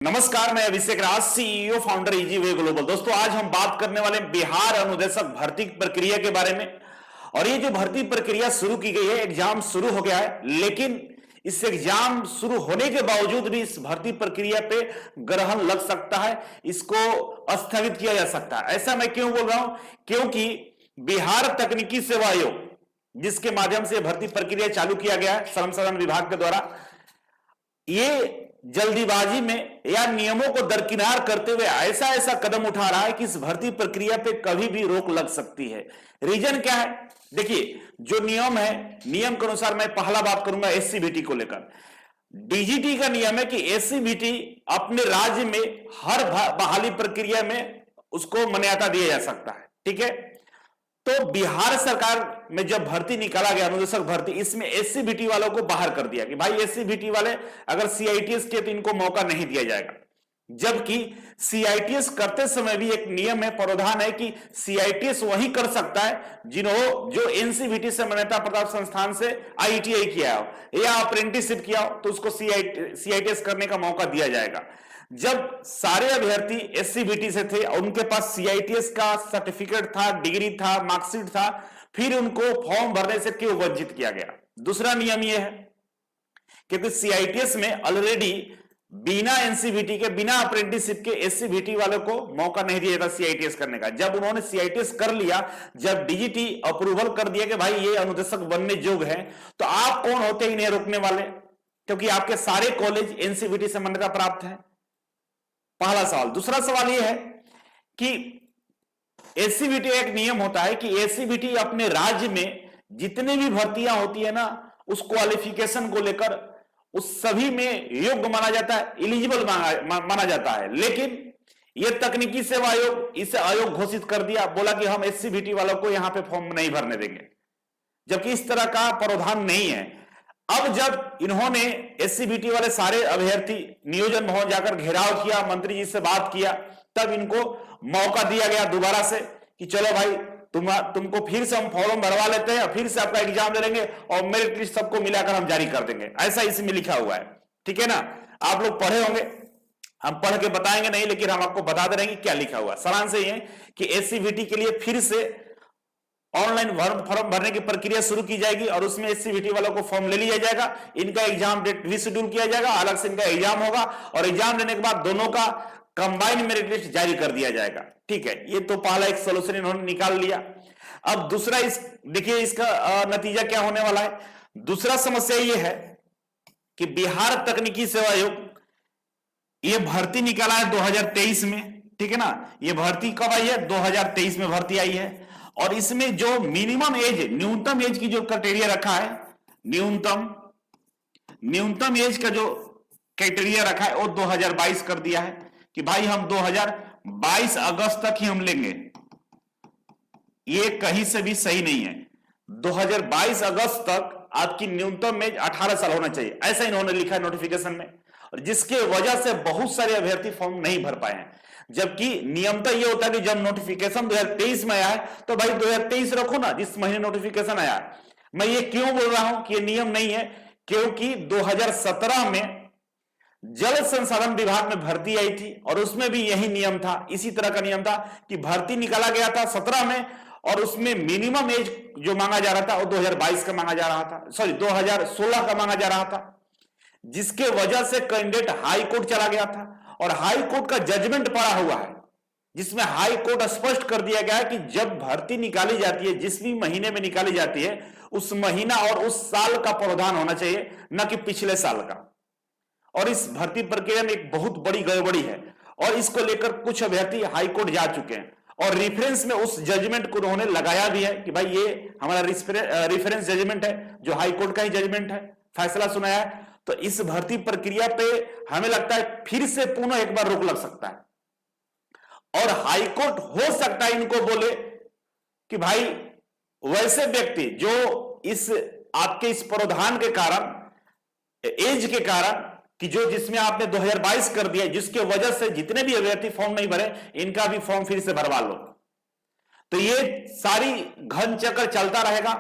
नमस्कार, मैं Abhishek Raj, CEO founder easy way global. दोस्तों, आज हम बात करने वाले बिहार अनुदेशक भर्ती प्रक्रिया के बारे में। और ये जो भर्ती प्रक्रिया शुरू की गई है, एग्जाम शुरू हो गया है, लेकिन इस एग्जाम शुरू होने के बावजूद भी इस भर्ती प्रक्रिया पे ग्रहण लग सकता है, इसको स्थगित किया जा सकता है। ऐसा मैं क्यों बोल रहा हूं? क्योंकि बिहार तकनीकी सेवा आयोग, जिसके माध्यम से भर्ती प्रक्रिया चालू किया गया है श्रम संसाधन विभाग के द्वारा, ये जल्दीबाजी में या नियमों को दरकिनार करते हुए ऐसा ऐसा कदम उठा रहा है कि इस भर्ती प्रक्रिया पे कभी भी रोक लग सकती है। रीजन क्या है? देखिए, जो नियम है, नियम के अनुसार मैं पहला बात करूंगा एससीबीटी को लेकर। डीजीटी का नियम है कि एससीबीटी अपने राज्य में हर बहाली प्रक्रिया में उसको मान्यता दिया जा सकता है। ठीक है, तो बिहार सरकार में जब भर्ती निकाला गया, अनुदेशक भर्ती, इसमें एससीबीटी वालों को बाहर कर दिया कि भाई एससीबीटी वाले अगर सीआईटीएस के तो इनको मौका नहीं दिया जाएगा। जबकि सीआईटीएस करते समय भी एक नियम है, प्रावधान है कि सीआईटीएस वही कर सकता है जो एनसीवीटी से मान्यता प्राप्त संस्थान से आईटीआई किया हो या अप्रेंटिसशिप किया हो, तो उसको सीआईटीएस करने का मौका दिया जाएगा। जब सारे अभ्यर्थी एससीबीटी से थे और उनके पास सीआईटीएस का सर्टिफिकेट था, डिग्री था, मार्कशीट था, फिर उनको फॉर्म भरने से क्यों वंचित किया गया? दूसरा नियम यह है क्योंकि सीआईटीएस में ऑलरेडी बिना एनसीवीटी के, बिना अप्रेंटिसशिप के एससीबीटी वालों को मौका नहीं दिया जाता सीआईटीएस करने का। जब उन्होंने सीआईटीएस कर लिया, जब डीजीटी अप्रूवल कर दिया कि भाई ये अनुदेशक बनने योग्य है, तो आप कौन होते ही नहीं रोकने वाले? क्योंकि आपके सारे कॉलेज एनसीवीटी से मान्यता प्राप्त है। पहला सवाल। दूसरा सवाल यह है कि एससीबीटी एक नियम होता है कि एससीबीटी अपने राज्य में जितने भी भर्तियां होती है ना, उस क्वालिफिकेशन को लेकर उस सभी में योग्य माना जाता है, एलिजिबल माना जाता है। लेकिन यह तकनीकी सेवा आयोग इसे आयोग घोषित कर दिया, बोला कि हम एससीबीटी वालों को यहां पे फॉर्म नहीं भरने देंगे, जबकि इस तरह का प्रावधान नहीं है। अब जब इन्होंने एससीबीटी वाले सारे अभ्यर्थी नियोजन भवन जाकर घेराव किया, मंत्री जी से बात किया, तब इनको मौका दिया गया दोबारा से कि चलो भाई तुमको फिर से हम फॉर्म भरवा लेते हैं, फिर से आपका एग्जाम दे देंगे और मेरिट लिस्ट सबको मिलाकर हम जारी कर देंगे। ऐसा इसमें लिखा हुआ है। ठीक है ना, आप लोग पढ़े होंगे, हम पढ़ के बताएंगे नहीं, लेकिन हम आपको बता दे रहे हैं कि क्या लिखा हुआ है। सारांश ये कि एससीबीटी के लिए फिर से ऑनलाइन फॉर्म भरने की प्रक्रिया शुरू की जाएगी और उसमें एससीबीटी वालों को फॉर्म ले लिया जाएगा, इनका एग्जाम डेट रीशेड्यूल किया जाएगा, अलग से इनका एग्जाम होगा और एग्जाम लेने के बाद दोनों का कंबाइंड मेरिट लिस्ट जारी कर दिया जाएगा। ठीक है, ये तो पहला एक सोल्यूशन इन्होंने निकाल लिया। अब दूसरा, देखिए इसका नतीजा क्या होने वाला है। दूसरा समस्या ये है कि बिहार तकनीकी सेवा आयोग ये भर्ती निकाला है 2023 में। ठीक है ना, ये भर्ती कब आई है? 2023 में भर्ती आई है। और इसमें जो मिनिमम एज, न्यूनतम एज की जो क्राइटेरिया रखा है, न्यूनतम एज का जो क्राइटेरिया रखा है वो 2022 कर दिया है कि भाई हम 2022 अगस्त तक ही हम लेंगे। ये कहीं से भी सही नहीं है। 2022 अगस्त तक आपकी न्यूनतम एज 18 साल होना चाहिए, ऐसा इन्होंने लिखा है नोटिफिकेशन में, और जिसके वजह से बहुत सारे अभ्यर्थी फॉर्म नहीं भर पाए हैं। जबकि नियमता यह होता है कि जब नोटिफिकेशन 2023 में आया है तो भाई 2023 रखो ना, जिस महीने नोटिफिकेशन आया है। मैं ये क्यों बोल रहा हूं कि ये नियम नहीं है? क्योंकि 2017 में जल संसाधन विभाग में भर्ती आई थी और उसमें भी यही नियम था, इसी तरह का नियम था कि भर्ती निकाला गया था 17 में और उसमें मिनिमम एज जो मांगा जा रहा था वो 2022 का मांगा जा रहा था, सॉरी 2016 का मांगा जा रहा था, जिसके वजह से कैंडिडेट हाई कोर्ट चला गया था। और हाई कोर्ट का जजमेंट पड़ा हुआ है जिसमें हाई कोर्ट स्पष्ट कर दिया गया है कि जब भर्ती निकाली जाती है, जिस भी महीने में निकाली जाती है, उस महीना और उस साल का प्रावधान होना चाहिए, न कि पिछले साल का। और इस भर्ती प्रक्रिया में एक बहुत बड़ी गड़बड़ी है और इसको लेकर कुछ अभ्यर्थी हाई कोर्ट जा चुके हैं और रेफरेंस में उस जजमेंट को उन्होंने लगाया भी है कि भाई ये हमारा रेफरेंस जजमेंट है, जो हाई कोर्ट का ही जजमेंट है, फैसला सुनाया है। तो इस भर्ती प्रक्रिया पे हमें लगता है फिर से पुनः एक बार रोक लग सकता है और हाई कोर्ट हो सकता है इनको बोले कि भाई वैसे व्यक्ति जो इस आपके इस प्रावधान के कारण, एज के कारण, कि जो जिसमें आपने 2022 कर दिया, जिसके वजह से जितने भी अभ्यर्थी फॉर्म नहीं भरे, इनका भी फॉर्म फिर से भरवा लो। तो ये सारी घन चक्कर चलता रहेगा।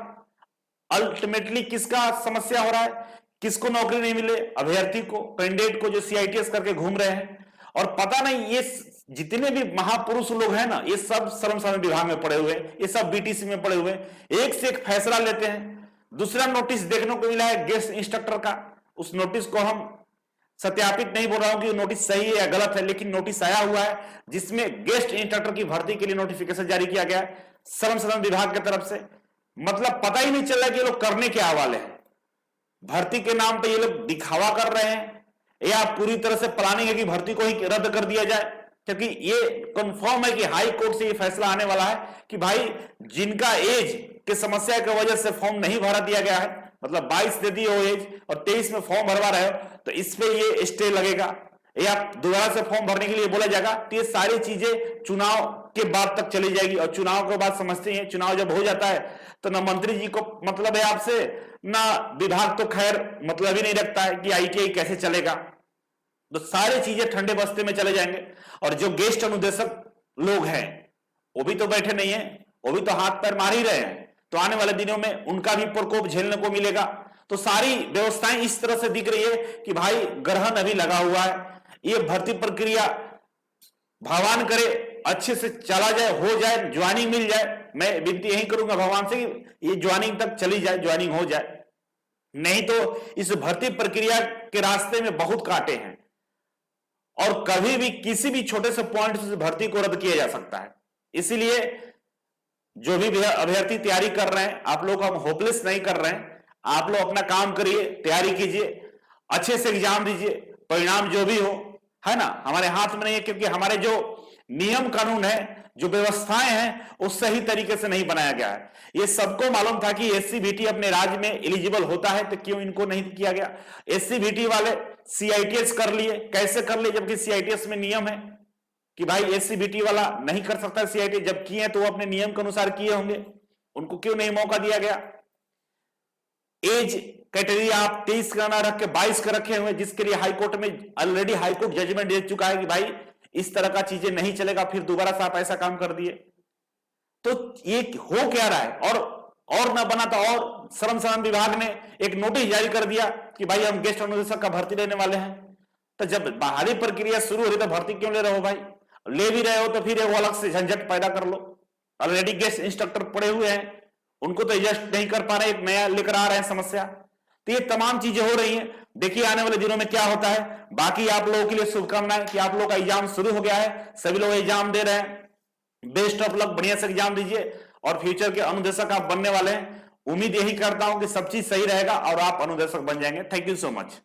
अल्टीमेटली किसका समस्या हो रहा है? किसको नौकरी नहीं मिले? अभ्यर्थी को, कैंडिडेट को, जो सीआईटीएस करके घूम रहे हैं। और पता नहीं ये जितने भी महापुरुष लोग हैं ना, ये सब श्रम साधन विभाग में पड़े हुए हैं, ये सब बीटीसी में पड़े हुए हैं, एक से एक फैसला लेते हैं। दूसरा नोटिस देखने को मिला है गेस्ट इंस्ट्रक्टर का, उस नोटिस को हम सत्यापित नहीं बोल रहा हूं कि नोटिस सही है या गलत है, लेकिन नोटिस आया हुआ है जिसमें गेस्ट इंस्ट्रक्टर की भर्ती के लिए नोटिफिकेशन जारी किया गया है श्रम साधन विभाग की तरफ से। मतलब पता ही नहीं चल रहा कि ये लोग करने क्या वाले हैं। भर्ती के नाम पे ये लोग दिखावा कर रहे हैं या पूरी तरह से प्लानिंग है कि भर्ती को ही रद्द कर दिया जाए, क्योंकि ये कंफर्म है कि हाई कोर्ट से ये फैसला आने वाला है कि भाई जिनका एज की समस्या की वजह से फॉर्म नहीं भरा दिया गया है, मतलब 22 दे दी हो एज और 23 में फॉर्म भरवा रहे हो, तो इस पे ये स्टे लगेगा या दोबारा से फॉर्म भरने के लिए बोला जाएगा। तो ये सारी चीजें चुनाव के बाद तक चली जाएगी और चुनाव के बाद समझते हैं चुनाव जब हो जाता है तो ना मंत्री जी को मतलब है आपसे, ना विभाग तो खैर मतलब ही नहीं रखता है कि आईटीआई कैसे चलेगा। तो सारी चीजें ठंडे बस्ते में चले जाएंगे और जो गेस्ट अनुदेशक लोग हैं वो भी तो बैठे नहीं है, वो भी तो हाथ पैर मार ही रहे हैं, तो आने वाले दिनों में उनका भी प्रकोप झेलने को मिलेगा। तो सारी व्यवस्थाएं इस तरह से दिख रही है कि भाई ग्रहण अभी लगा हुआ है, ये भर्ती प्रक्रिया भगवान करे अच्छे से चला जाए, हो जाए, ज्वाइनिंग मिल जाए। मैं विनती यही करूंगा भगवान से कि ये ज्वाइनिंग तक चली जाए, ज्वाइनिंग हो जाए, नहीं तो इस भर्ती प्रक्रिया के रास्ते में बहुत कांटे हैं और कभी भी किसी भी छोटे से पॉइंट से भर्ती को रद्द किया जा सकता है। इसीलिए जो भी अभ्यर्थी तैयारी कर रहे हैं, आप लोग हम होपलेस नहीं कर रहे हैं, आप लोग अपना काम करिए, तैयारी कीजिए, अच्छे से एग्जाम दीजिए, परिणाम जो भी हो है ना हमारे हाथ में नहीं है, क्योंकि हमारे जो नियम कानून है, जो व्यवस्थाएं हैं, वो सही तरीके से नहीं बनाया गया है। ये सबको मालूम था कि एससीबीटी अपने राज्य में एलिजिबल होता है, तो क्यों इनको नहीं किया गया। एससीबीटी वाले सीआईटीएस कर लिए, कैसे कर लिए, जबकि सीआईटीएस में नियम है कि भाई एससीबीटी वाला नहीं कर सकता सीआईटी, जब किए तो वो अपने नियम के अनुसार किए होंगे, उनको क्यों नहीं मौका दिया गया। एज क्राइटेरिया आप 23 का ना रख के 22 का रखे हुए, जिसके लिए हाईकोर्ट में ऑलरेडी हाईकोर्ट जजमेंट दे चुका है कि भाई इस तरह का चीजें नहीं चलेगा, फिर दोबारा से आप ऐसा काम कर दिए। तो ये हो क्या रहा है, और ना बना तो और श्रम साधन विभाग ने एक नोटिस जारी कर दिया कि भाई हम गेस्ट अनुदेशक का भर्ती लेने वाले हैं। तो जब बाहरी प्रक्रिया शुरू हो रही तो भर्ती क्यों ले रहे हो भाई, ले भी रहे हो तो फिर वो अलग से झंझट पैदा कर लो। ऑलरेडी गेस्ट इंस्ट्रक्टर पड़े हुए हैं, उनको तो एडजस्ट नहीं कर पा रहे, एक नया लेकर आ रहे हैं समस्या। तो ये तमाम चीजें हो रही हैं, देखिए आने वाले दिनों में क्या होता है। बाकी आप लोगों के लिए शुभकामनाएं कि आप लोगों का एग्जाम शुरू हो गया है, सभी लोग एग्जाम दे रहे हैं, बेस्ट ऑफ लक, बढ़िया से एग्जाम दीजिए और फ्यूचर के अनुदेशक आप बनने वाले हैं। उम्मीद यही करता हूं कि सब चीज सही रहेगा और आप अनुदेशक बन जाएंगे। Thank you so much.